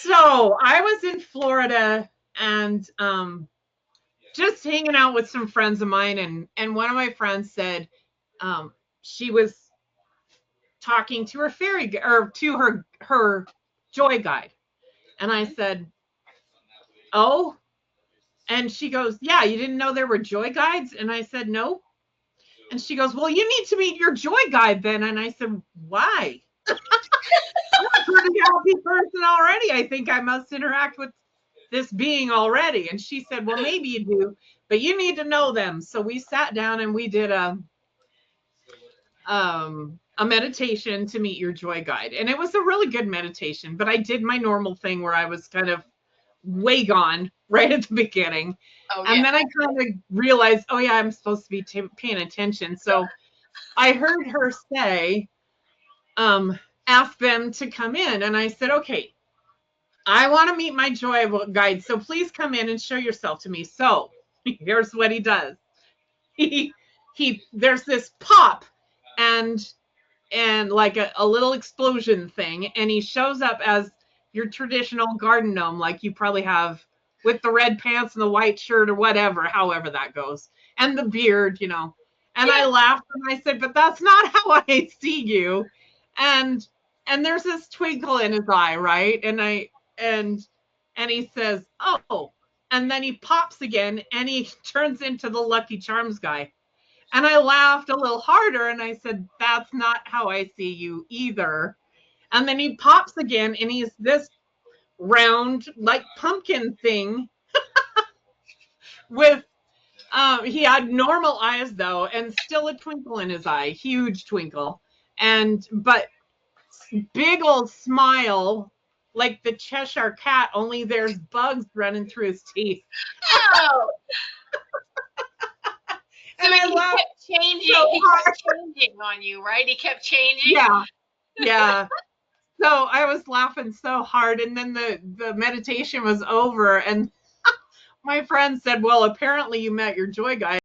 So I was in Florida and just hanging out with some friends of mine, and one of my friends said she was talking to her or to her joy guide, and I said, "Oh," and she goes, "Yeah, you didn't know there were joy guides?" And I said, "No." And she goes, "Well, you need to meet your joy guide then." And I said, "Why?" I'm a pretty happy person already. I think I must interact with this being already. And she said, "Well, maybe you do, but you need to know them." So we sat down and we did a meditation to meet your joy guide. And it was a really good meditation, but I did my normal thing where I was kind of way gone right at the beginning. Oh, And yeah. then I kind of realized, oh yeah, I'm supposed to be paying attention. So I heard her say, ask them to come in. And I said, okay, I want to meet my joy guide. So please come in and show yourself to me. So here's what he does. There's this pop and like a little explosion thing. And he shows up as your traditional garden gnome, like you probably have with the red pants and the white shirt or whatever, however that goes. And the beard, And I laughed and I said, but that's not how I see you. And there's this twinkle in his eye, right? And he says, oh, and then he pops again and he turns into the Lucky Charms guy. And I laughed a little harder and I said, that's not how I see you either. And then he pops again and he's this round, like pumpkin thing with, he had normal eyes though, and still a twinkle in his eye, huge twinkle. But big old smile, like the Cheshire cat, only there's bugs running through his teeth. Oh. So he kept changing. So he kept changing on you, right? He kept changing. Yeah. So I was laughing so hard, and then the meditation was over, and my friend said, "Well, apparently you met your joy guide."